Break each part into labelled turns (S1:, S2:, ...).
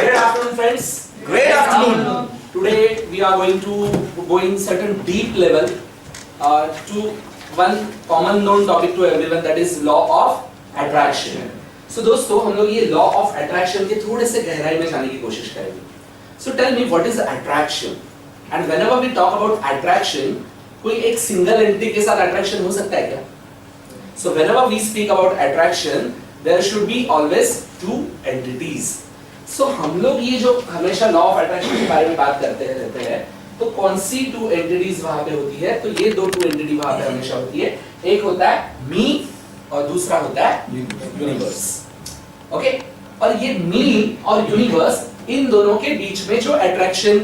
S1: Great afternoon, friends.
S2: Great afternoon.
S1: Today we are going to go in certain deep level to one common known topic to everyone, that is law of attraction. So दोस्तों हम लोग ये law of attraction के थोड़े से गहराई में जाने की कोशिश करेंगे. So tell me what is attraction? And whenever we talk about attraction, कोई एक single entity के साथ attraction हो सकता है क्या? So whenever we speak about attraction, there should be always two entities. So हम लोग ये जो हमेशा law of attraction के बारे में बात करते रहते हैं, तो कौन सी two entities वहाँ पे होती है? तो ये दो two entity वहाँ पे हमेशा होती है. एक होता है me और दूसरा होता है universe. ओके? और ये me और universe इन दोनों के बीच में जो attraction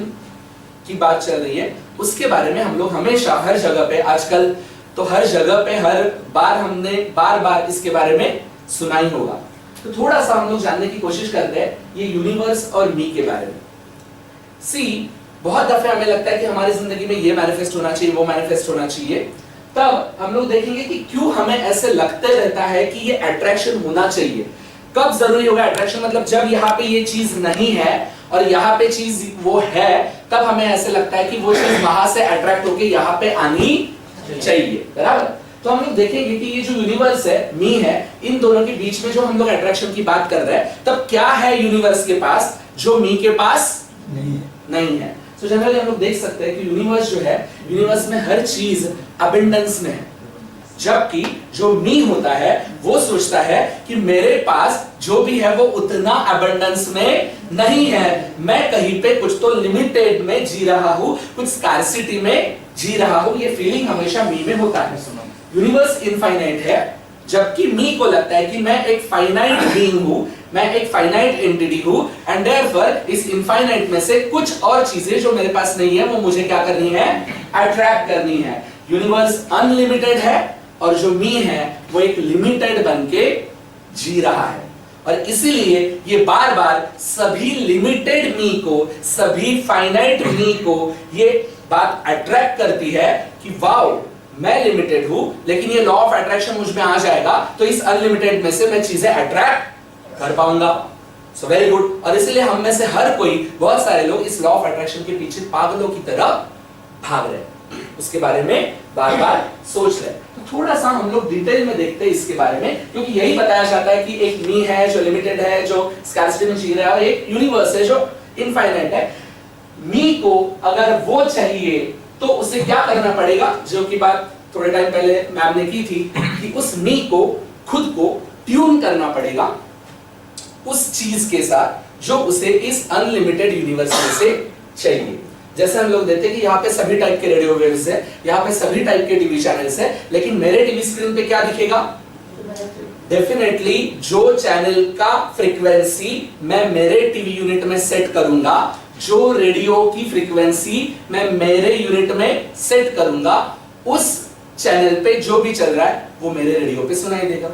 S1: की बात चल रही है, उसके बारे में हम लोग हमेशा हर जगह पे आजकल तो हर जगह पे हर बार हमने बार इसके बारे में सुना ही होगा. तो थोड़ा सा हम लोग जानने की कोशिश करते हैं ये यूनिवर्स और मी के बारे में. सी बहुत दफे हमें लगता है कि हमारी जिंदगी में ये मैनिफेस्ट होना चाहिए, वो मैनिफेस्ट होना चाहिए. तब हम लोग देखेंगे कि क्यों हमें ऐसे लगते रहता है कि ये अट्रैक्शन होना चाहिए. कब जरूरी होगा अट्रैक्शन? मतलब जब यहाँ पे ये चीज नहीं है और यहाँ पे चीज वो है, तब हमें ऐसे लगता है कि वो चीज वहां से अट्रैक्ट होके यहाँ पे आनी चाहिए. बराबर? तो हम लोग देखेंगे कि ये जो यूनिवर्स है, मी है, इन दोनों के बीच में जो हम लोग अट्रैक्शन की बात कर रहे हैं, तब क्या है यूनिवर्स के पास जो मी के पास नहीं है. तो जनरली हम लोग देख सकते हैं कि यूनिवर्स जो है, यूनिवर्स में हर चीज अबंडेंस में है, जबकि जो मी होता है वो सोचता है कि मेरे पास जो भी है वो उतना अबंडेंस में नहीं है, मैं कहीं पे कुछ तो लिमिटेड में जी रहा हूं, कुछ स्कार्सिटी में जी रहा हूं. ये फीलिंग हमेशा मी में होता है. यूनिवर्स इनफाइनाइट है, जबकि मी को लगता है कि मैं एक फाइनाइट बीइंग हूं, मैं एक फाइनाइट एंटिटी हूं, एंड देयरफॉर इस इनफाइनाइट में से कुछ और चीजें जो मेरे पास नहीं है वो मुझे क्या करनी है? अट्रैक्ट करनी है. यूनिवर्स अनलिमिटेड है और जो मी है वो एक लिमिटेड बन के जी रहा है, और इसीलिए ये बार बार सभी लिमिटेड मी को, सभी फाइनाइट मी को ये बात अट्रैक्ट करती है कि वाओ मैं लिमिटेड हूं, लेकिन ये लॉ ऑफ अट्रैक्शन मुझ में आ जाएगा तो इस अनलिमिटेड में से मैं चीजें अट्रैक्ट कर पाऊंगा. So very good. और इसलिए हम में से हर कोई, बहुत सारे लोग इस लॉ ऑफ अट्रैक्शन के पीछे पागलों की तरह भाग रहे हैं, उसके बारे में बार बार सोच रहे हैं. तो थोड़ा सा हम लोग डिटेल में देखते हैं इसके बारे में, क्योंकि यही बताया जाता है कि एक मी है जो लिमिटेड है, जो स्कार्सिटी में जी रहा है, और एक यूनिवर्स है जो इनफाइनाइट है. मी को अगर वो चाहिए तो उसे क्या करना पड़ेगा, जो की बात थोड़े टाइम पहले मैम ने की थी, कि उस मी को खुद को ट्यून करना पड़ेगा उस चीज के साथ जो उसे इस अनलिमिटेड यूनिवर्स में से चाहिए. जैसे हम लोग देखते हैं कि यहाँ पे सभी टाइप के रेडियो वेव्स है, यहाँ पे सभी टाइप के टीवी चैनल्स है, लेकिन मेरे टीवी स्क्रीन पे क्या दिखेगा? डेफिनेटली जो चैनल का फ्रीक्वेंसी मैं मेरे टीवी यूनिट में सेट करूंगा, जो रेडियो की फ्रीक्वेंसी मैं मेरे यूनिट में सेट करूंगा, उस चैनल पे जो भी चल रहा है वो मेरे रेडियो पे सुनाई देगा,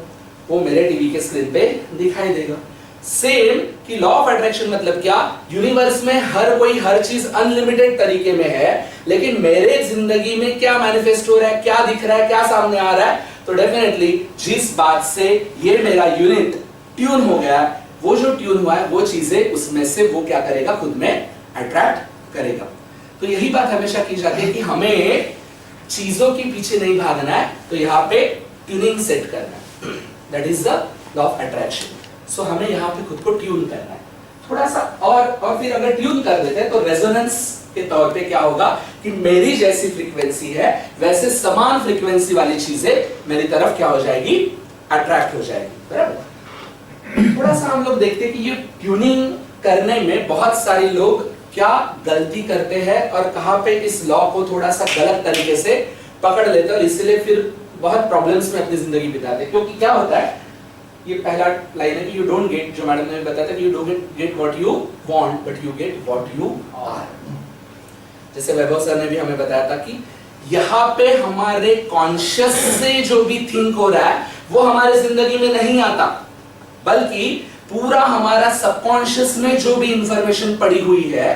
S1: वो मेरे टीवी के स्क्रीन पे दिखाई देगा. सेम कि लॉ ऑफ अट्रैक्शन मतलब क्या? यूनिवर्स में हर कोई हर चीज अनलिमिटेड तरीके में है, लेकिन मेरे जिंदगी में क्या मैनिफेस्ट हो रहा है, क्या दिख रहा है, क्या सामने आ रहा है? तो डेफिनेटली जिस बात से ये मेरा यूनिट ट्यून हो गया, वो जो ट्यून हुआ है वो चीजें उसमें से वो क्या करेगा? खुद में अट्रैक्ट करेगा. तो यही बात हमेशा की जाती है कि हमें चीजों के पीछे नहीं भागना है, तो यहाँ पे ट्यूनिंग सेट करना है. That is the law of attraction. So हमें यहाँ पे खुद को ट्यून करना है थोड़ा सा, और फिर अगर ट्यून कर देते हैं तो रेजोनेंस के तौर पे क्या होगा कि मेरी जैसी फ्रीक्वेंसी है वैसे समान फ्रीक्वेंसी वाली चीजें मेरी तरफ क्या हो जाएगी? अट्रैक्ट हो जाएगी. बराबर? थोड़ा सा हम लोग देखते हैं कि ये ट्यूनिंग करने में बहुत सारे लोग क्या गलती करते हैं और कहां पे इस लॉ को थोड़ा सा गलत तरीके से पकड़ लेते हैं, और इसलिए फिर बहुत प्रॉब्लम्स में अपनी जिंदगी बिताते हैं. क्योंकि क्या होता है, ये पहला लाइन है कि यू डोंट गेट, जो मैडम ने बताया था, you don't get what you want but you get what you are. जैसे वैभव सर ने भी हमें बताया था कि यहाँ पे हमारे कॉन्शियस से जो भी थिंक हो रहा है वो हमारे जिंदगी में नहीं आता, बल्कि पूरा हमारा सबकॉन्शियस में जो भी इंफॉर्मेशन पड़ी हुई है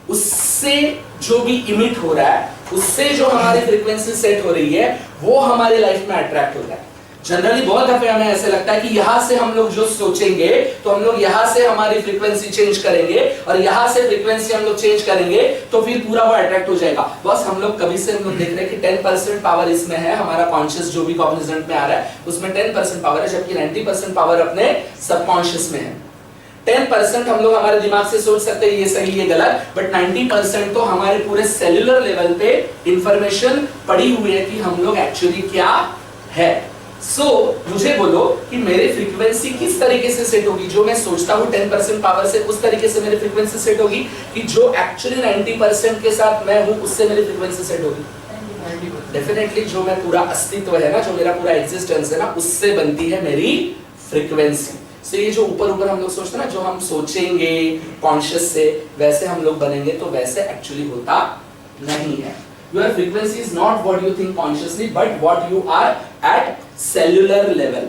S1: उससे जो भी इमिट हो रहा है, उससे जो हमारी फ्रीक्वेंसी सेट हो रही है वो हमारी लाइफ में अट्रैक्ट होता है. जनरली बहुत दफे हमें ऐसे लगता है कि यहां से हम लोग जो सोचेंगे तो हम लोग यहां से हमारी फ्रीक्वेंसी चेंज करेंगे और यहां से फ्रीक्वेंसी हम लोग चेंज करेंगे तो फिर पूरा वो अट्रैक्ट हो जाएगा। बस हम लोग कभी से हम लोग देख रहे हैं कि 10% पावर इसमें है, हमारा कॉन्शियस जो भी कॉग्निजेंट में आ रहा है उसमें 10% पावर है, जबकि 90% पावर अपने सबकॉन्शियस में है। 10% हम लोग हमारे दिमाग से सोच सकते हैं ये सही ये गलत, बट 90% तो हमारे पूरे सेल्यूलर लेवल पे इंफॉर्मेशन पड़ी हुई है कि हम लोग एक्चुअली क्या है। मुझे बोलो कि मेरी फ्रीक्वेंसी किस तरीके से सेट होगी, जो मैं सोचता हूँ 10% पावर से उस तरीके से मेरी फ्रीक्वेंसी सेट होगी कि जो एक्चुअली 90% के साथ मैं हूँ उससे मेरी फ्रीक्वेंसी सेट होगी। डेफिनेटली जो मैं पूरा अस्तित्व है ना, जो मेरा पूरा एग्जिस्टेंस है ना, उससे बनती है मेरी फ्रीक्वेंसी। So, ये जो ऊपर ऊपर हम लोग सोचते हैं ना, जो हम सोचेंगे कॉन्शियस से वैसे हम लोग बनेंगे, तो वैसे एक्चुअली होता नहीं है। Your frequency is not what you think consciously, but what you are at cellular level.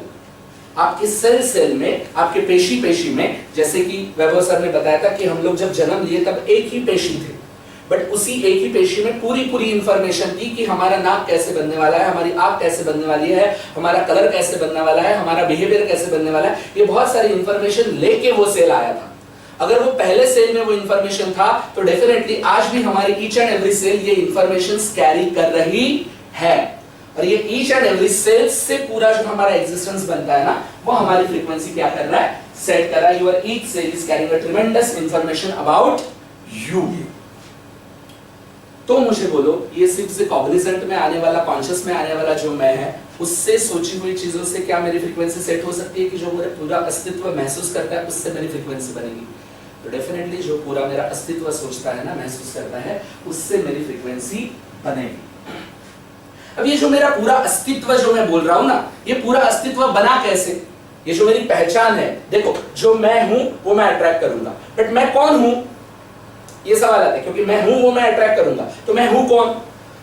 S1: आपके सेल में, आपके पेशी में, जैसे कि वैभव सर ने बताया था कि हम लोग जब जन्म लिए तब एक ही पेशी थे, बट उसी एक ही पेशी में पूरी इंफॉर्मेशन थी कि हमारा नाक कैसे बनने वाला है, हमारी आंख कैसे बनने वाली है, हमारा कलर कैसे बनने वाला है, हमारा बिहेवियर कैसे बनने वाला है। ये बहुत सारी इंफॉर्मेशन लेके वो सेल आया था। अगर वो पहले सेल में वो इंफॉर्मेशन था तो डेफिनेटली आज भी हमारी ईच एंड एवरी सेल ये इंफॉर्मेशन कैरी कर रही है, और ये ईच एंड एवरी सेल से पूरा जो हमारा एग्जिस्टेंस बनता है ना, वो हमारी फ्रीक्वेंसी क्या कर रहा है, सेट कर रहा है। Your each cell is carrying a tremendous information about you. तो मुझे बोलो, ये सिर्फ से कॉग्निजेंट में आने वाला, कॉन्शियस में आने वाला जो मैं है, उससे सोची हुई चीजों से क्या मेरी फ्रीक्वेंसी सेट हो सकती है कि जो मेरा पूरा अस्तित्व महसूस करता है उससे मेरी फ्रीक्वेंसी बनेगी? तो डेफिनेटली जो पूरा मेरा अस्तित्व सोचता है ना, महसूस करता है, उससे मेरी फ्रीक्वेंसी बनेगी। अब ये जो मेरा पूरा अस्तित्व जो मैं बोल रहा हूं ना, ये पूरा अस्तित्व बना कैसे? ये जो मेरी पहचान है, देखो जो मैं हूं वो मैं अट्रैक्ट करूंगा, बट मैं कौन हूं ये सवाल आता है, क्योंकि मैं हूं वो मैं अट्रैक्ट करूंगा, तो मैं हूं कौन?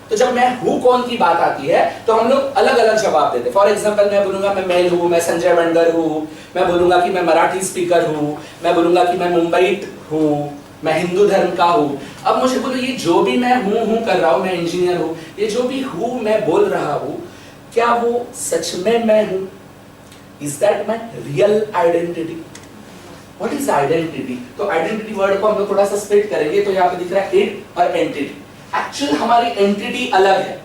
S1: तो जब मैं हूं कौन की बात आती है तो हम लोग अलग अलग जवाब देते हैं। फॉर एग्जांपल मैं बोलूंगा मैं मेल हूं, मैं संजय बंडर हूं, मैं बोलूंगा कि मैं मराठी स्पीकर हूं, मैं बोलूंगा कि मैं मुंबईट हूं, मैं हिंदू धर्म का हूं। अब मुझे बोलो, ये जो भी मैं हूं कर रहा हूं, मैं इंजीनियर हूं, ये जो भी हूं मैं बोल रहा हूं, क्या वो सच में मैं हूं? Is that my real identity? What is identity? तो आइडेंटिटी वर्ड को हम लोग थोड़ा सा स्प्लिट करेंगे, तो यहाँ पे दिख रहा है इड और एंटिटी। एक्चुअल हमारी एंटिटी अलग है,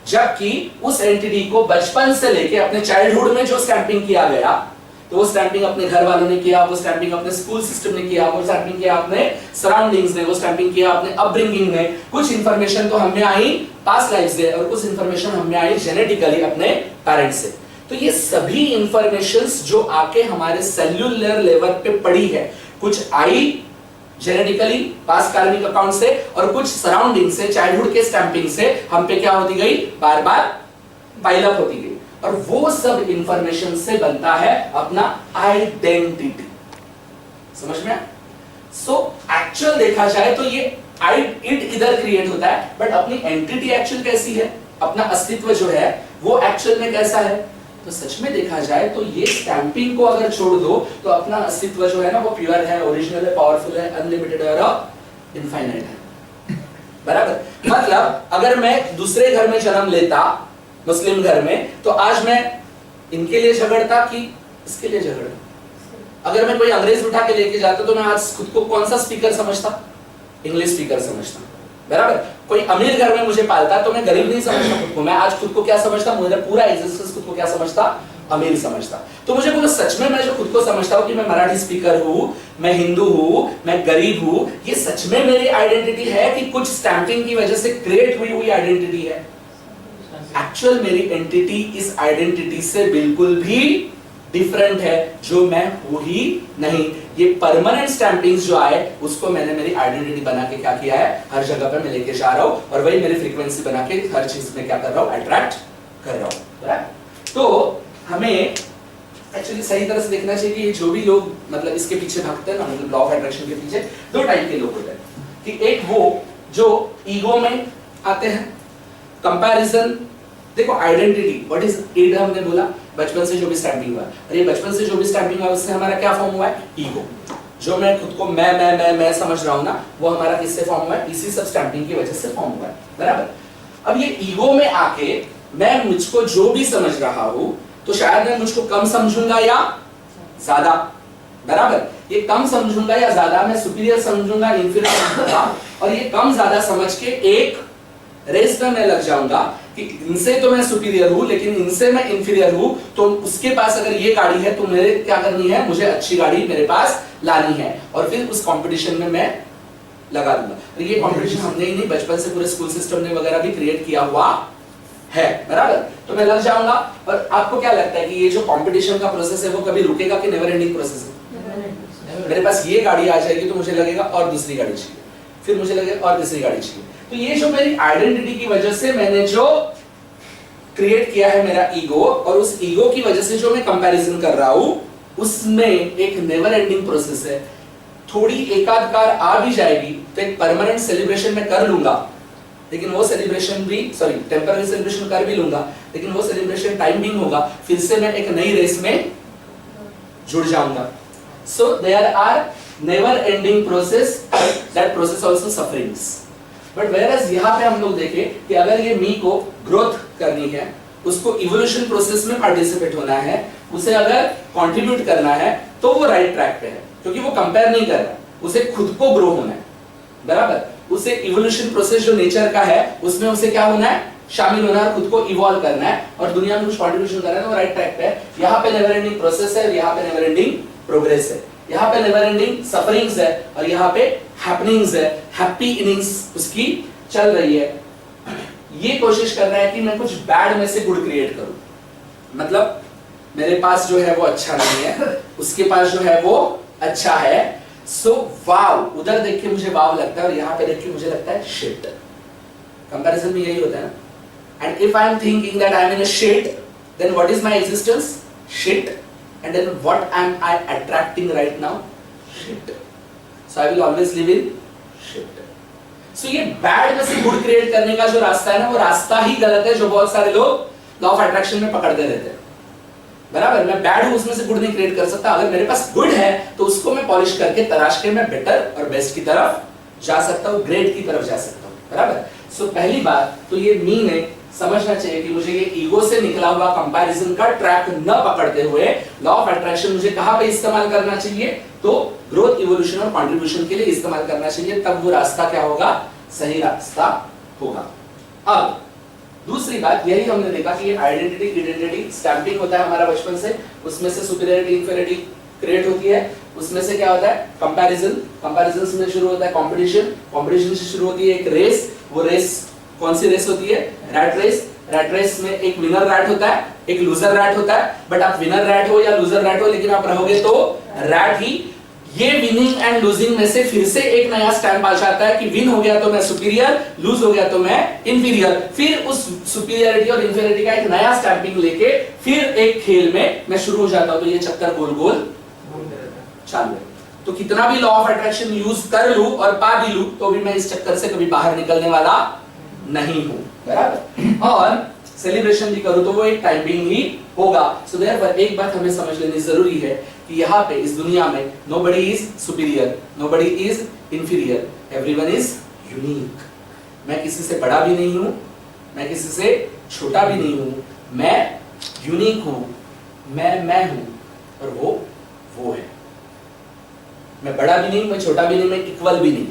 S1: जबकि उस एंटिटी को बचपन से लेके अपने चाइल्डहुड में जो स्टैंपिंग किया गया, तो वो स्टैंपिंग अपने घर वालों ने किया, वो स्टैंपिंग अपने स्कूल सिस्टम ने किया, वो स्टैंपिंग किया अपने सराउंडिंग्स ने, वो स्टैंपिंग किया अपने अपब्रिंगिंग ने। कुछ इंफॉर्मेशन तो हमें आई पास्ट लाइफ से और कुछ इंफॉर्मेशन हमें आई जेनेटिकली अपने पेरेंट्स से। तो ये सभी इंफॉर्मेशंस जो आके हमारे सेल्यूलर लेवल पे पड़ी है, कुछ आई जेनेटिकली पास्ट कार्मिक अकाउंट से और कुछ सराउंडिंग से, चाइल्डहुड के स्टैंपिंग से हम पे क्या होती गई, बार बार पाइल अप होती गई, और वो सब इंफॉर्मेशन से बनता है अपना आइडेंटिटी। समझ में? सो एक्चुअल देखा जाए तो ये इड इधर क्रिएट होता है, बट अपनी एंटिटी एक्चुअल कैसी है, अपना अस्तित्व जो है वो एक्चुअल में कैसा है? तो सच में देखा जाए तो ये स्टैंपिंग को अगर छोड़ दो तो अपना अस्तित्व जो है ना, वो प्योर है, ओरिजिनल है, पावरफुल है, अनलिमिटेड है और इनफाइनाइट है। बराबर? मतलब अगर मैं दूसरे घर में जन्म लेता, मुस्लिम घर में, तो आज मैं इनके लिए झगड़ता कि इसके लिए झगड़ता? अगर मैं कोई अंग्रेज उठा के लेके जाता तो मैं आज खुद को कौन सा स्पीकर समझता? इंग्लिश स्पीकर समझता। बराबर? कोई अमीर घर में मुझे पालता तो मैं गरीब नहीं समझता खुद को, मैं आज खुद को क्या समझता? मेरा पूरा एग्जिस्टेंस खुद को क्या समझता? अमीर समझता। तो मुझे बोलो, सच में मैं जो खुद को समझता हूँ कि मैं मराठी स्पीकर हूँ, मैं हिंदू हूँ, मैं गरीब हूँ, ये सच में मेरी आइडेंटिटी है कि कुछ स्टैंपिंग की वजह से क्रिएट हुई आइडेंटिटी है? एक्चुअल मेरी एंटिटी इस आइडेंटिटी से बिल्कुल भी डिफरेंट है, जो मैं हूं ही नहीं। ये परमानेंट स्टैंपिंग्स जो आए उसको मैंने मेरी आइडेंटिटी बना के क्या किया है, हर जगह पे मैं लेके जा रहा हूं, और वही मेरी फ्रीक्वेंसी बना के हर चीज में क्या कर रहा हूं, अट्रैक्ट कर रहा हूं। तो हमें एक्चुअली सही तरह से देखना चाहिए कि जो भी लोग मतलब इसके पीछे भागते हैं ना, मतलब लॉ ऑफ अट्रैक्शन के पीछे, दो टाइप के लोग होते हैं कि एक वो जो ईगो में आते हैं, कंपैरिजन। देखो आइडेंटिटी, व्हाट इज इड, हमने बोला बचपन से जो भी स्टैंपिंग हुआ, और ये बचपन से जो भी स्टैंपिंग हुआ उससे हमारा क्या फॉर्म हुआ है, ईगो। जो मैं खुद को मैं समझ रहा हूं ना, वो हमारा किससे फॉर्म हुआ है, इसी सब स्टैंपिंग की वजह से फॉर्म हुआ है। बराबर? अब ये ईगो में आके मैं मुझको जो भी समझ रहा हूं तो शायद मैं मुझको कम समझूंगा या ज्यादा, बराबर। ये कम समझूंगा या ज्यादा, मैं सुपीरियर समझूंगा, इंफीरियर समझूंगा, और ये कम ज्यादा समझ के एक रेस में मैं लग जाऊंगा कि इनसे तो मैं सुपीरियर हूं लेकिन इनसे मैं इंफीरियर हूं, तो उसके पास अगर ये गाड़ी है तो मेरे क्या करनी है, मुझे अच्छी गाड़ी मेरे पास लानी है, और फिर उस कंपटीशन में मैं लगा दूंगा। तो ये कंपटीशन हमने ही नहीं, बचपन से पूरे स्कूल सिस्टम ने वगैरह भी क्रिएट किया हुआ है, बराबर। तो मैं लग जाऊंगा। और आपको क्या लगता है कि ये जो कंपटीशन का प्रोसेस है वो कभी रुकेगा कि नेवर एंडिंग प्रोसेस है? मेरे पास ये गाड़ी आ जाएगी तो मुझे लगेगा और दूसरी गाड़ी चाहिए, फिर मुझे लगेगा और तीसरी गाड़ी चाहिए। तो ये जो मेरी आइडेंटिटी की वजह से मैंने जो क्रिएट किया है मेरा ईगो, और उस ईगो की वजह से जो मैं कंपैरिजन कर रहा हूं, उसमें एक नेवर एंडिंग प्रोसेस है। थोड़ी एकाध कार आ भी जाएगी तो एक परमानेंट सेलिब्रेशन में कर लूंगा, लेकिन वो सेलिब्रेशन भी, सॉरी, टेम्पररी सेलिब्रेशन कर भी लूंगा, लेकिन वो सेलिब्रेशन टाइमिंग होगा, फिर से मैं एक नई रेस में जुड़ जाऊंगा। So there are never ending process, that process also sufferings. But whereas यहाँ पे हम लोग देखें कि अगर ये मी को ग्रोथ करनी है, उसको इवोल्यूशन प्रोसेस में पार्टिसिपेट होना है, उसे अगर कंट्रीब्यूट करना है, तो वो राइट ट्रैक पे है, क्योंकि वो कंपेयर नहीं कर रहा, उसे खुद को ग्रो होना है, बराबर। उसे इवोल्यूशन प्रोसेस जो नेचर का है उसमें उसे क्या होना है, शामिल होना है, खुद को इवॉल्व करना है और दुनिया में कुछ कंट्रीब्यूशन करना है, वो राइट ट्रैक पे है। यहाँ पे नेवर एंडिंग प्रोसेस है, यहाँ पे नेवर एंडिंग प्रोग्रेस है, यहाँ पे नेवर एंडिंग सफरिंग्स है और यहाँ पे हैपनिंग्स है, हैप्पी इनिंग्स उसकी चल रही है। ये कोशिश कर रहा है कि मैं कुछ बैड में से गुड क्रिएट करूं, मतलब मेरे पास जो है वो अच्छा नहीं है, उसके पास जो है वो अच्छा है। सो वाव, उधर देख के मुझे वाव लगता है और यहाँ पे देख के मुझे लगता है शिट। कंपैरिजन में यही होता है ना। And if I am thinking that I am in a shit, then what is my existence? Shit. And then what am I attracting right now? Shit. So I will always live in shit. So ये bad में से good create करने का जो रास्ता है ना, वो रास्ता ही गलत है जो बहुत सारे लोग law of attraction में पकड़ते रहते हैं, बराबर। मैं bad हूँ, उसमें से good नहीं create कर सकता। अगर मेरे पास good है तो उसको मैं polish करके तराश के मैं better और best की तरफ जा सकता हूँ, great की तरफ जा सकता हूँ, बराबर। So पहली बात तो ये मी ने समझना चाहिए कि मुझे ये ईगो से निकला हुआ कंपैरिजन का ट्रैक न पकड़ते हुए लॉ ऑफ अट्रैक्शन मुझे कहां पे इस्तेमाल करना चाहिए, तो ग्रोथ, इवोल्यूशन और कंट्रीब्यूशन के लिए इस्तेमाल करना चाहिए, तब वो रास्ता क्या होगा, सही रास्ता होगा। अब दूसरी बात यही हमने देखा कि ये आइडेंटिटी स्टैंपिंग होता है हमारा बचपन से, उसमें से सुपीरियरिटी इंफीरियरिटी क्रिएट होती है, उसमें से क्या होता है कंपैरिजन, कंपैरिजन से शुरू होता है कंपटीशन, कंपटीशन से शुरू होती है एक रेस, वो रेस कौन सी रेस होती है, रैट रेस। रैट रेस में एक विनर रैट होता है, एक लूजर रैट होता है, बट आप विनर रैट हो या लूजर रैट हो, लेकिन आप रहोगे तो रैट ही। ये विनिंग एंड लूजिंग में से फिर से एक नया स्टैंप आ जाता है कि विन हो गया तो मैं सुपीरियर, लूज हो गया तो मैं इंफीरियर, फिर उस सुपीरियरिटी और इंफीरियरिटी का एक नया स्टैंपिंग लेके फिर एक खेल में मैं शुरू हो जाता हूं। तो ये चक्कर गोल गोल चालू है। तो कितना भी लॉ ऑफ अट्रैक्शन यूज कर लूं और पा भी लूं तो भी मैं इस चक्कर से कभी बाहर निकलने वाला नहीं हूं, बराबर। और सेलिब्रेशन भी करूं तो वो एक टाइमिंग ही होगा। सो देयरफॉर एक बात हमें समझ लेनी जरूरी है कि यहाँ पे इस दुनिया में nobody is superior, nobody is inferior, everyone is unique. मैं किसी से बड़ा भी नहीं हूं, मैं किसी से छोटा भी नहीं हूं, मैं यूनिक हूं, मैं हूं और वो है। मैं बड़ा भी नहीं, मैं छोटा भी नहीं, मैं इक्वल भी नहीं,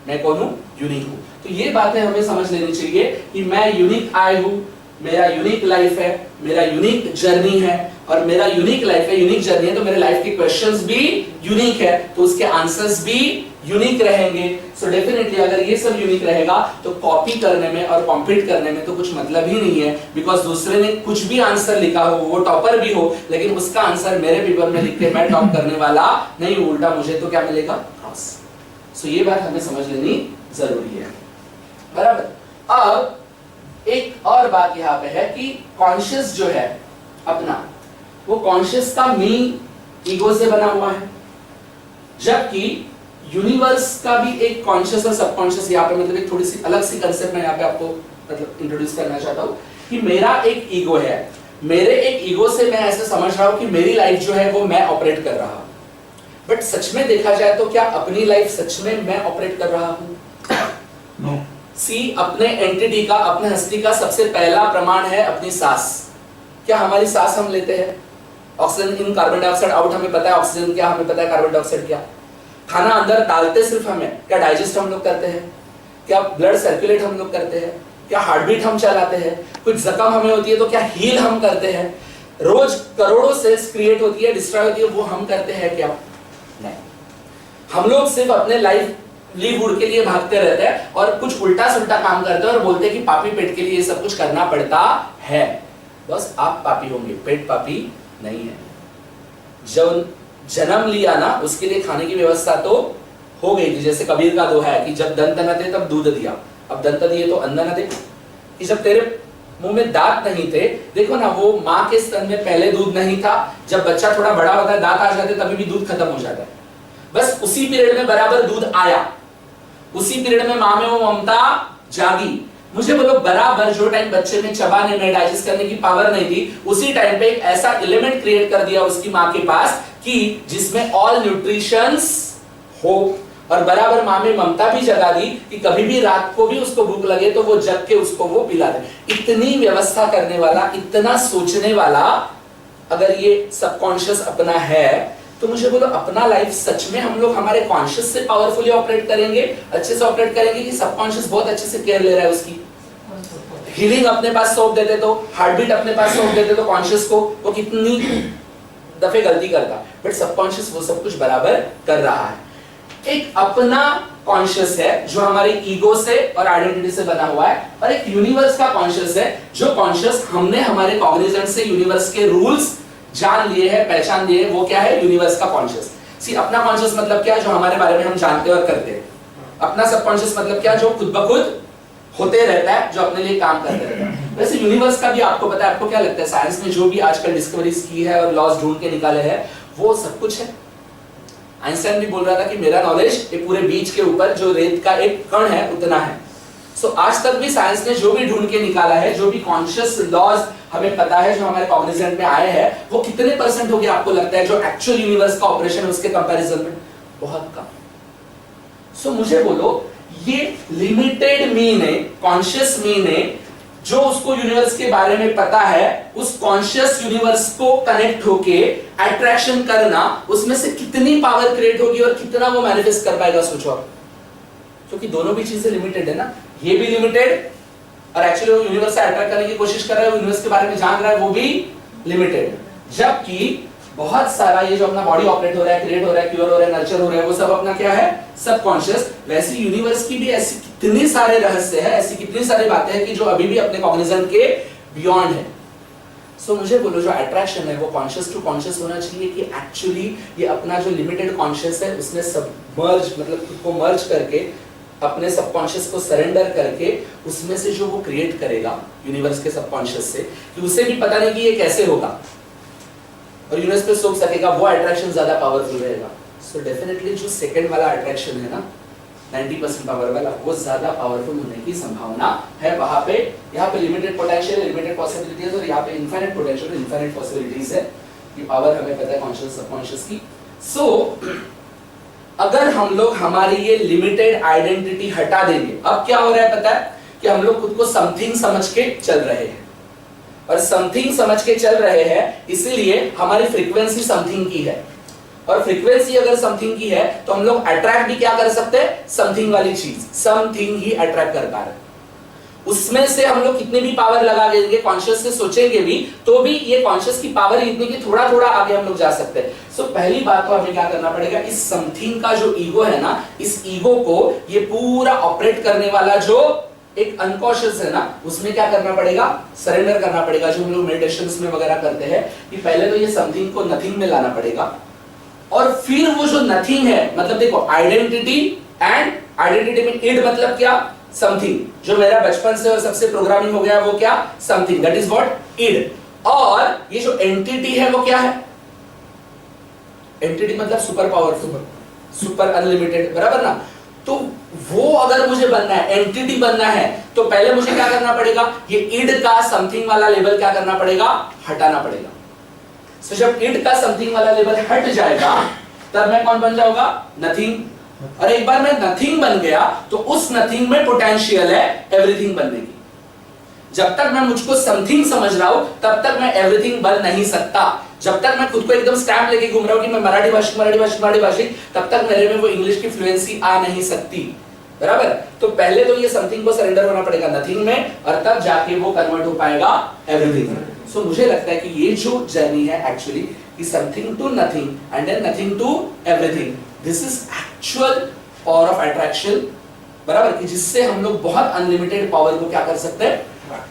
S1: मैं कौन हूं, यूनिक हूं। तो ये बातें हमें समझ लेनी चाहिए कि मैं यूनिक आई हूं, मेरा यूनिक लाइफ है, मेरा यूनिक जर्नी है, और मेरा यूनिक लाइफ है, यूनिक जर्नी है, तो मेरे लाइफ के क्वेश्चंस भी यूनिक है, तो उसके आंसर्स भी यूनिक रहेंगे। सो डेफिनेटली अगर ये सब यूनिक रहेगा तो कॉपी करने में और कॉम्पीट करने में तो कुछ मतलब ही नहीं है, बिकॉज दूसरे ने कुछ भी आंसर लिखा हो, वो टॉपर भी हो, लेकिन उसका आंसर मेरे पेपर में लिख के मैं टॉप करने वाला नहीं, उल्टा मुझे तो क्या मिलेगा, क्रॉस। सो ये बात हमें समझ लेनी जरूरी है, बराबर। अब एक और बात यहाँ पे है कि कॉन्शियस जो है अपना, वो कॉन्शियस का मी ईगो से बना हुआ है, जबकि यूनिवर्स का भी एक कॉन्शियस और सबकॉन्शियस, यहाँ पे मतलब एक थोड़ी सी अलग सी कंसेप्ट मैं यहाँ पे आपको मतलब इंट्रोड्यूस करना चाहता हूँ कि मेरा एक ईगो है, मेरे एक ईगो से मैं ऐसे समझ रहा हूँ कि मेरी लाइफ जो है वो मैं ऑपरेट कर रहा हूँ, बट सच में देखा जाए तो क्या अपनी लाइफ सच में मैं ऑपरेट कर रहा हूँ?
S2: No.
S1: सी अपने एंटिटी का, अपने हस्ती का सबसे पहला प्रमाण है अपनी सांस। क्या हमारी सांस हम लेते हैं? Oxygen in, carbon dioxide out, हमें पता है ऑक्सीजन क्या, हमें पता है कार्बन डाइऑक्साइड क्या। खाना अंदर डालते सिर्फ हमें, क्या डाइजेस्ट हम लोग करते हैं? क्या ब्लड सर्कुलेट हम लोग करते हैं? क्या हार्ट बीट हम चलाते हैं? कुछ जख्म हमें होती है तो क्या हील हम करते हैं? रोज करोड़ों सेल्स क्रिएट होती है, डिस्ट्रॉय होती है, वो हम करते हैं क्या? नहीं। हम लोग सिर्फ अपने लाइवलीहुड के लिए भागते रहते हैं और कुछ उल्टा सुल्टा काम करते हैं और बोलते हैं कि पापी पेट के लिए ये सब कुछ करना पड़ता है। बस आप पापी होंगे, पेट पापी नहीं है। जब जन्म लिया ना, उसके लिए खाने की व्यवस्था तो हो गई थी। जैसे कबीर का दोहा है कि जब दंत न थे तब दूध दिया, अब दंत दिए तो अन्न न दे। कि जब तेरे मुंह में दांत नहीं थे, देखो ना, वो माँ के स्तन में पहले दूध नहीं था, जब बच्चा थोड़ा बड़ा होता है, दांत आ जाते, तभी भी दूध खत्म हो जाता है। बस उसी पीरियड में बराबर दूध आया, उसी पीरियड में माँ में वो ममता जागी। मुझे बोलो, बराबर जो टाइम बच्चे में चबाने में, डाइजेस्ट करने की पावर नहीं थी, उसी टाइम पे एक ऐसा एलिमेंट क्रिएट कर दिया उसकी माँ के पास कि जिसमें ऑल न्यूट्रिशंस हो, और बराबर माँ में ममता भी जगा दी कि कभी भी रात को भी उसको भूख लगे तो वो जग के उसको वो पिला दे। इतनी व्यवस्था करने वाला, इतना सोचने वाला अगर ये सबकॉन्शियस अपना है, तो मुझे बोलो, अपना लाइफ सच में हम लोग हमारे कॉन्शियस से पावरफुली ऑपरेट करेंगे, अच्छे से ऑपरेट करेंगे, कि सबकॉन्शियस बहुत अच्छे से केयर ले रहा है उसकी? हीलिंग अपने पास सौंप देते तो, हार्ट बीट अपने पास सौंप देते तो कॉन्शियस को, वो कितनी दफे गलती करता, बट सबकॉन्शियस वो सब कुछ बराबर कर रहा है। एक अपना कॉन्शियस है जो हमारी ईगो से और आइडेंटिटी से बना हुआ है, और एक यूनिवर्स का कॉन्शियस है जो कॉन्शियस हमने हमारे कॉग्निजेंट से यूनिवर्स के रूल्स जान लिए हैं, पहचान लिए हैं। वो क्या है? यूनिवर्स का कॉन्शियस। सी, अपना कॉन्शियस मतलब क्या? जो हमारे बारे में हम जानते और करते हैं। अपना सबकॉन्शियस मतलब क्या? जो खुद ब खुद होते रहता है, जो अपने लिए काम करते रहता है। वैसे यूनिवर्स का भी आपको पता है। आपको क्या लगता है, साइंस ने जो भी आजकल डिस्कवरीज की है और लॉज ढूंढ के निकाले हैं, वो सब कुछ है। आइंस्टाइन भी बोल रहा था कि मेरा नॉलेज एक पूरे बीच के ऊपर जो रेत का एक कण है उतना है। सो आज तक भी साइंस ने जो भी ढूंढ के निकाला है, जो भी कॉन्शियस लॉज हमें पता है, जो हमारे कॉग्निजेंट में आए हैं, वो कितने परसेंट हो गया आपको लगता है जो एक्चुअल यूनिवर्स का ऑपरेशन है उसके कंपैरिजन में? बहुत कम। सो मुझे बोलो, ये लिमिटेड मी ने, कॉन्शियस मी ने, जो उसको यूनिवर्स के बारे में पता है, उस कॉन्शियस यूनिवर्स को कनेक्ट होके अट्रैक्शन करना, उसमें से कितनी पावर क्रिएट होगी और कितना वो मैनिफेस्ट कर पाएगा, सोचो आप। क्योंकि दोनों भी चीजें लिमिटेड है ना, ये भी लिमिटेड, और एक्चुअली वो यूनिवर्स से अट्रैक्ट करने की कोशिश कर रहा है, यूनिवर्स के बारे में जान रहा है, वो भी लिमिटेड। जबकि बहुत सारा ये जो अपना बॉडी ऑपरेट हो रहा है, क्रिएट हो रहा है, क्योर हो रहा है, नर्चर हो रहा है, वो सब अपना क्या है? सबकॉन्शियस। वैसे यूनिवर्स की भी ऐसी कितने सारे रहस्य है, ऐसी कितनी सारी बातें हैं कि जो अभी भी अपने कॉग्निजेंट के बियॉन्ड है। सो मुझे बोलो, जो अट्रैक्शन है वो कॉन्शियस टू कॉन्शियस होना चाहिए कि एक्चुअली ये अपना जो लिमिटेड कॉन्शियस है उसने सबमर्ज, मतलब खुद को मर्ज करके, अपने सबकॉन्शियस को सरेंडर करके, उसमें से जो वो क्रिएट करेगा यूनिवर्स के सबकॉन्शियस से, कि उसे भी पता नहीं कि ये कैसे होगा, और यूनिवर्स पे सोच सकेगा, वो अट्रैक्शन ज्यादा पावरफुल रहेगा। सो डेफिनेटली जो सेकंड वाला अट्रैक्शन है ना, 90% पावर वाला, वो ज्यादा पावरफुल होने की संभावना है। वहां पे, यहाँ पे लिमिटेड पोटेंशियल, लिमिटेड पॉसिबिलिटीज, और यहाँ पे इनफाइनाइट पोटेंशियल, इनफाइनाइट पॉसिबिलिटीज है। ये पावर हमें पता है कॉन्शियस सबकॉन्शियस की। सो अगर हम लोग हमारी ये लिमिटेड आइडेंटिटी हटा देंगे, अब क्या हो रहा है पता है? कि हम लोग खुद को समथिंग समझ के चल रहे हैं, और समथिंग समझ के चल रहे हैं इसलिए हमारी फ्रीक्वेंसी समथिंग की है, और फ्रीक्वेंसी अगर समथिंग की है तो हम लोग अट्रैक्ट भी क्या कर सकते हैं? समथिंग वाली चीज, समथिंग ही अट्रैक्ट कर पा रहे हैं। उसमें से हम लोग कितनी भी पावर लगा देंगे, कॉन्शियस से सोचेंगे भी, तो भी ये कॉन्शियस की पावर इतनी कि थोड़ा थोड़ा आगे हम लोग जा सकते हैं। सो पहली बात तो हमें क्या करना पड़ेगा, इस समथिंग का जो ईगो है ना, इस ईगो को ये पूरा ऑपरेट करने वाला जो एक अनकॉन्शियस है ना, उसमें क्या करना पड़ेगा? सरेंडर करना पड़ेगा। जो हम लोग मेडिटेशंस में वगैरह करते हैं कि पहले तो ये समथिंग को नथिंग में लाना पड़ेगा, और फिर वो जो नथिंग है, मतलब देखो, आइडेंटिटी एंड आइडेंटिटी में इड मतलब क्या? समथिंग। जो मेरा बचपन से और सबसे प्रोग्रामिंग हो गया वो क्या? Something, that is what? Id. और ये जो एंटिटी है वो क्या है? एंटिटी मतलब सुपर पावरफुल, सुपर अनलिमिटेड, बराबर ना? तो वो अगर मुझे बनना है, एंटिटी बनना है, तो पहले मुझे क्या करना पड़ेगा? ये इड का समथिंग वाला लेवल क्या करना पड़ेगा? हटाना पड़ेगा। सो जब इड का समथिंग वाला लेवल हट जाएगा, तब मैं कौन बन जाऊंगा? नथिंग। और एक बार मैं नथिंग बन गया तो उस नथिंग में पोटेंशियल है एवरीथिंग बनने की। जब तक मैं मुझको समथिंग समझ रहा हूं तब तक मैं एवरीथिंग बन नहीं सकता। जब तक मैं खुद को एकदम स्टैम्प लेके घूम रहा हूं कि मैं मराठी भाषी, तब तक मेरे में वो इंग्लिश की फ्लुएंसी आ नहीं सकती, बराबर। तो पहले तो ये समथिंग को सरेंडर होना पड़ेगा नथिंग में, और तब जाके वो कन्वर्ट हो पाएगा एवरीथिंग में। सो मुझे लगता है कि ये जो जर्नी है एक्चुअली कि something to nothing and then nothing to everything, this is actual power of attraction, बराबर, कि जिससे हम लोग बहुत अनलिमिटेड पावर को क्या कर सकते हैं,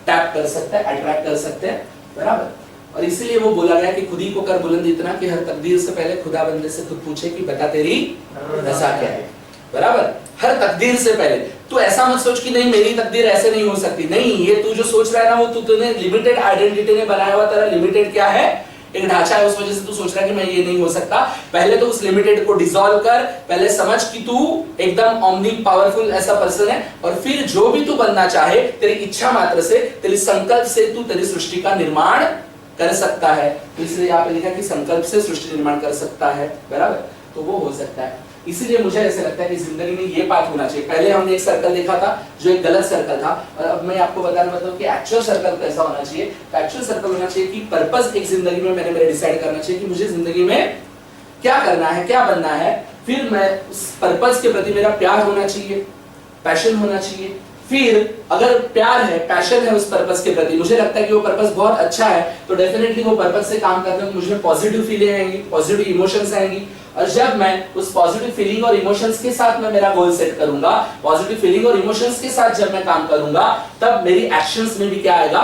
S1: टैप कर सकते हैं, अट्रैक्ट कर सकते हैं, बराबर। और इसीलिए वो बोला गया कि खुद ही को कर बुलंद इतना कि हर तकदीर से पहले खुदा बंदे से खुद पूछे कि बता तेरी रज़ा क्या है, बराबर। हर तकदीर से पहले तू ऐसा मत सोच कि नहीं मेरी तकदीर ऐसे नहीं हो सकती, नहीं, ये तू जो सोच रहा है ना वो तूने लिमिटेड आइडेंटिटी ने बनाया हुआ, तेरा लिमिटेड क्या है, एक ढांचा है, उस वजह से तू सोच रहा है कि मैं ये नहीं हो सकता। पहले तो उस लिमिटेड को डिसॉल्व कर, पहले समझ कि तू एकदम ओमनी पावरफुल ऐसा पर्सन है, और फिर जो भी तू बनना चाहे तेरी इच्छा मात्र से, तेरी संकल्प से तू तेरी सृष्टि का निर्माण कर सकता है। तो इसलिए यहाँ पे लिखा कि संकल्प से सृष्टि निर्माण कर सकता है, बराबर। तो वो हो सकता है। इसीलिए मुझे ऐसे लगता है कि जिंदगी में ये बात होना चाहिए। पहले हमने एक सर्कल देखा था जो एक गलत सर्कल था, और अब मैं आपको बताना चाहता हूँ कि एक्चुअल सर्कल कैसा होना चाहिए। एक्चुअल सर्कल होना चाहिए कि पर्पस एक जिंदगी में मैंने मेरे डिसाइड करना चाहिए कि मुझे जिंदगी में क्या करना है, क्या बनना है, फिर मैं उस पर्पस के प्रति मेरा प्यार होना चाहिए, पैशन होना चाहिए। फिर अगर प्यार है, पैशन है उस पर्पस के प्रति, मुझे लगता है कि वो पर्पस बहुत अच्छा है, तो डेफिनेटली वो पर्पस से काम करते हैं मुझे पॉजिटिव फीलिंग आएंगी, पॉजिटिव इमोशंस आएंगी। और जब मैं उस पॉजिटिव फीलिंग और इमोशंस के साथ मैं मेरा गोल सेट करूंगा, पॉजिटिव फीलिंग और इमोशंस के साथ जब मैं काम करूंगा, तब मेरी एक्शंस में भी क्या आएगा,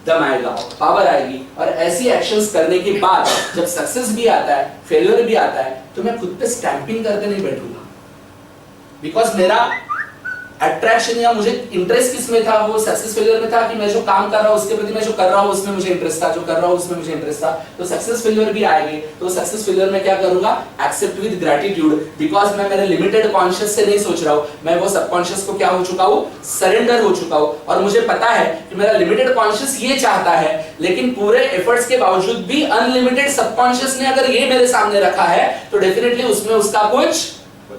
S1: दम आएगा, पावर आएगी। और ऐसी एक्शंस करने के बाद जब सक्सेस भी आता है, फेलियर भी आता है, तो मैं खुद पे स्टैंपिंग करके नहीं बैठूंगा, बिकॉज मेरा अट्रैक्शन या मुझे इंटरेस्ट किसमें था, वो सक्सेस फेलियर में था कि मैं जो काम कर रहा हूँ उसके प्रति मैं जो कर रहा हूँ उसमें मुझे इंटरेस्ट था, जो कर रहा हूँ उसमें मुझे इंटरेस्ट था। तो सक्सेस फेलियर भी आएंगे, तो सक्सेस फेलियर में क्या करूंगा, एक्सेप्ट विद ग्रैटिट्यूड, बिकॉज मैं मेरे लिमिटेड कॉन्शियस से नहीं सोच रहा हूँ, मैं वो सबकॉन्शियस को क्या हो चुका हूँ, सरेंडर हो चुका हूँ। और मुझे पता है कि मेरा लिमिटेड कॉन्शियस ये चाहता है, लेकिन पूरे एफर्ट्स के बावजूद भी अनलिमिटेड सबकॉन्शियस ने अगर ये मेरे सामने रखा है, तो डेफिनेटली उसमें उसका कुछ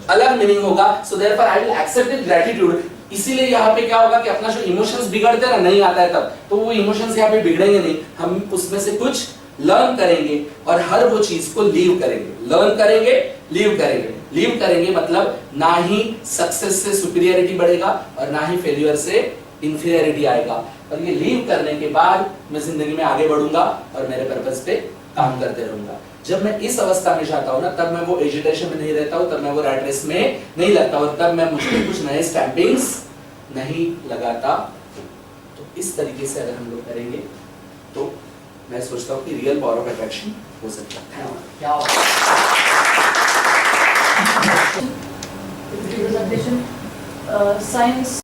S1: अलग मीनिंग होगा। So therefore I will accept with gratitude. इसीलिए यहाँ पे क्या होगा कि अपना जो इमोशंस बिगड़ते हैं ना, नहीं आता है तब, तो वो इमोशंस यहाँ पे बिगड़ेंगे नहीं, हम उसमें से कुछ लर्न करेंगे और हर वो चीज को लीव करेंगे। लर्न करेंगे, लीव करेंगे। लीव करेंगे मतलब ना ही सक्सेस से सुपीरियरिटी बढ़ेगा और ना ही फेलियर से इंफीरियरिटी आएगा। और ये लीव करने के बाद मैं जिंदगी में आगे बढ़ूंगा और मेरे पर्पस पे काम करते रहूंगा। जब मैं इस अवस्था में जाता हूँ ना, तब मैं वो एजिटेशन में नहीं रहता हूँ, तब मैं वो रैट रेस में नहीं लगता हूँ, तब मैं मुझे कुछ नए स्टैंपिंग्स नहीं लगाता। तो इस तरीके से अगर हम लोग करेंगे तो मैं सोचता हूँ कि रियल पावर ऑफ अट्रैक्शन हो सकता है। क्या
S2: science